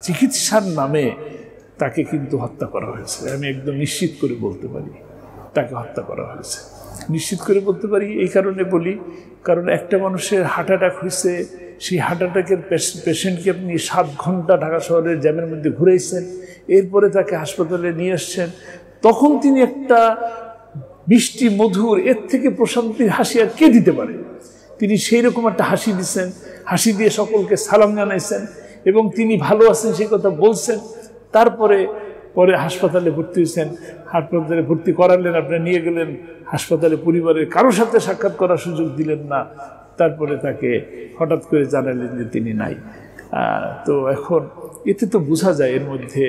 চিকিৎসার নামে তাকে কিন্তু হত্যা করা হয়েছে। আমি একদম নিশ্চিত করে বলতে পারি তাকে হত্যা করা হয়েছে। নিশ্চিত করে বলতে পারি এই কারণে বলি, কারণ একটা মানুষের হার্ট অ্যাটাক হয়েছে, সেই হার্ট অ্যাটাকের পেশেন্টকে আপনি 7 ঘন্টা ঢাকা শহরের জ্যামের মধ্যে ঘুরেছেন, এরপরে তাকে হাসপাতালে নিয়ে আসছেন, তখন তিনি একটা মিষ্টি মধুর এর থেকে প্রশান্তির হাসি আর কে দিতে পারে? তিনি সেই রকম একটা হাসি দিচ্ছেন, হাসি দিয়ে সকলকে সালাম জানাইছেন এবং তিনি ভালো আছেন সেই কথা বলছেন। তারপরে হাসপাতালে ভর্তি হয়েছেন, হাসপাতালে ভর্তি করালেন, আপনি নিয়ে গেলেন হাসপাতালে, পরিবারের কারোর সাথে সাক্ষাৎ করার সুযোগ দিলেন না, তারপরে তাকে হঠাৎ করে জানালেন যে তিনি নাই। তো এখন এতে তো বোঝা যায় এর মধ্যে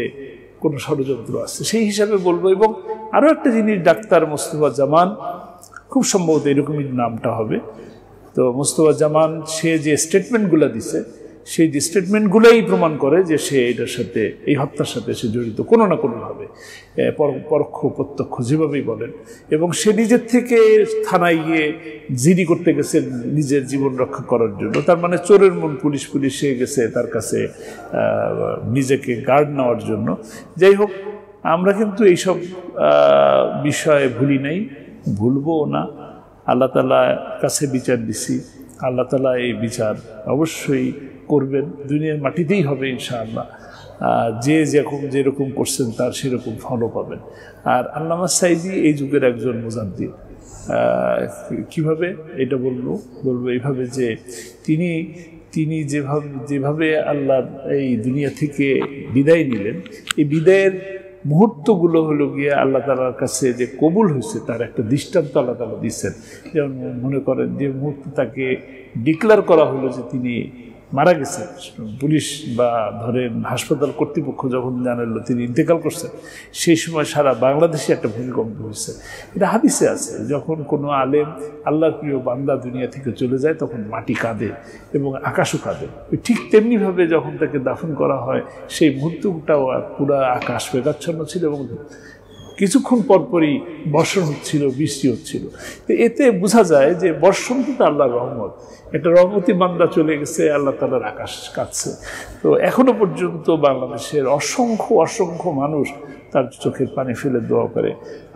কোনো ষড়যন্ত্র আছে, সেই হিসাবে বলবো। এবং আরও একটা জিনিস, ডাক্তার মোস্তফা জামান, খুব সম্ভবত এরকমই নামটা হবে, তো মোস্তফা জামান সে যে স্টেটমেন্টগুলো দিছে, সেই যে স্টেটমেন্টগুলোই প্রমাণ করে যে সে এটার সাথে, এই হত্যার সাথে সে জড়িত কোনো না কোনোভাবে, পরোক্ষ প্রত্যক্ষ যেভাবেই বলেন। এবং সে নিজের থেকে থানায় গিয়ে জিডি করতে গেছে নিজের জীবন রক্ষা করার জন্য। তার মানে চোরের মন পুলিশে গেছে তার কাছে নিজেকে গার্ড নেওয়ার জন্য। যাই হোক, আমরা কিন্তু এইসব বিষয়ে ভুলি নাই, ভুলবও না। আল্লাহ তাআলার কাছে বিচার দিছি, আল্লাহ তাআলা এই বিচার অবশ্যই করবেন, দুনিয়ার মাটিতেই হবে ইনশাআল্লাহ। যে যেরকম করছেন তার সেরকম ফলও পাবেন। আর আল্লামা সাঈদী এই যুগের একজন মুজাদ্দিদ। কিভাবে এটা বলবো এইভাবে যে তিনি যেভাবে আল্লাহ এই দুনিয়া থেকে বিদায় নিলেন, এই বিদায়ের মুহূর্তগুলো হলো গিয়ে আল্লাহ তাআলার কাছে যে কবুল হয়েছে তার একটা দৃষ্টান্ত আল্লাহ তাআলা দিচ্ছেন। যেমন মনে করেন যে মুহূর্তে তাকে ডিক্লেয়ার করা হলো যে তিনি মারা গেছেন, পুলিশ বা ধরেন হাসপাতাল কর্তৃপক্ষ যখন জানালো তিনি ইন্তেকাল করছেন, সেই সময় সারা বাংলাদেশে একটা ভূমিকম্প হয়েছে। এটা হাদিসে আছে, যখন কোনো আলেম আল্লাহর প্রিয় বান্দা দুনিয়া থেকে চলে যায় তখন মাটি কাঁদে এবং আকাশও কাঁদে। ঠিক তেমনিভাবে যখন তাকে দাফন করা হয় সেই মুহূর্তটাও পুরো আকাশ মেঘাচ্ছন্ন ছিল এবং কিছুক্ষণ পরপরই বর্ষণ হচ্ছিল, বৃষ্টি হচ্ছিল। তো এতে বোঝা যায় যে বর্ষণ তো আল্লাহর রহমত, একটা রহমতি বান্দা চলে গেছে, আল্লাহ তাআলার আকাশ কাঁদছে। তো এখনো পর্যন্ত বাংলাদেশের অসংখ্য মানুষ তার চোখের পানি ফেলে দোয়া করে।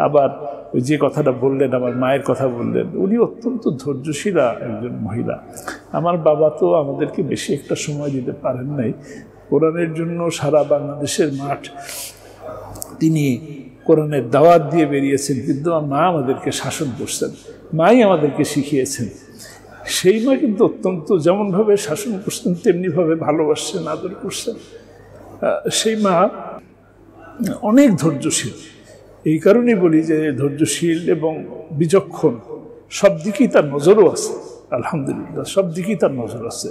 আবার ওই যে কথাটা বললেন, আমার মায়ের কথা বললেন, উনি অত্যন্ত ধৈর্যশীলা একজন মহিলা। আমার বাবা তো আমাদেরকে বেশি একটা সময় দিতে পারেন নাই কোরআনের জন্য, সারা বাংলাদেশের মাঠ তিনি কোরআনের দাওয়াত দিয়ে বেরিয়েছেন, কিন্তু মা আমাদেরকে শাসন করছেন, মাই আমাদেরকে শিখিয়েছেন। সেই মা কিন্তু অত্যন্ত যেমনভাবে শাসন করছেন তেমনিভাবে ভালোবাসছেন, আদর করছেন। সেই মা অনেক ধৈর্যশীল। এই কারণেই বলি যে ধৈর্যশীল এবং বিচক্ষণ, সব দিকেই তার নজরও আছে। আলহামদুলিল্লাহ, সব দিকেই তার নজর আছে।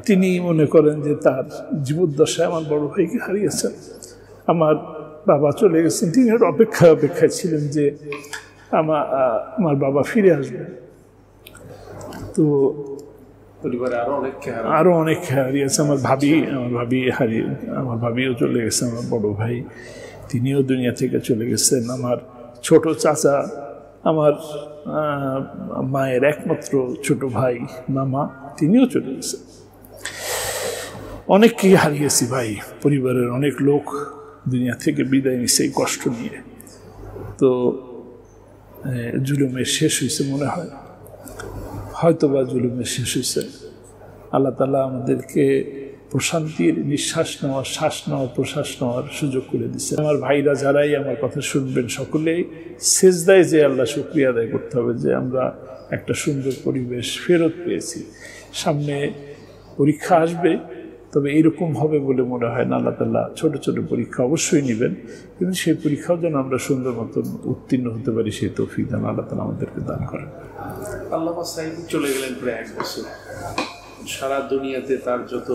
তিনি মনে করেন যে তার জীবদ্দশায় আমার বড় ভাইকে হারিয়েছেন, আমার বাবা চলে গেছেন, তিনি অপেক্ষায় ছিলেন যে আমার বাবা ফিরে আসবে। তো পরিবারে আরো অনেক হারিয়েছে। আমার ভাবিও চলে গেছে, আমার বড় ভাই তিনিও দুনিয়া থেকে চলে গেছেন, আমার ছোট চাচা, আমার মায়ের একমাত্র ছোট ভাই মামা, তিনিও চলে গেছেন। অনেককেই হারিয়েছি ভাই, পরিবারের অনেক লোক দুনিয়া থেকে বিদায় নিছে এই কষ্ট নিয়ে। তো জুলুমের শেষ হয়েছে মনে হয়, হয়তোবা জুলুমের শেষ হয়েছে। আল্লাহ তাআলা আমাদেরকে প্রশান্তির নিঃশ্বাস নেওয়ার, শ্বাস নেওয়ার, প্রশ্বাস নেওয়ার সুযোগ করে দিচ্ছে। আমার ভাইরা যারাই আমার কথা শুনবেন সকলেই সেজদায় যে আল্লাহ শুকরিয়া আদায় করতে হবে যে আমরা একটা সুন্দর পরিবেশ ফেরত পেয়েছি। সামনে পরীক্ষা আসবে, তবে এরকম হবে বলে মনে হয় না। আল্লাহ তাআলা ছোট ছোট পরীক্ষা অবশ্যই নেবেন, কিন্তু সেই পরীক্ষাও যেন আমরা সুন্দর মতন উত্তীর্ণ হতে পারি, সেই তৌফিক যেন আল্লাহ তাআলা আমাদেরকে দান করেন। আল্লামা সাঈদী চলে গেলেন প্রায় 1 বছর, সারা দুনিয়াতে তার যত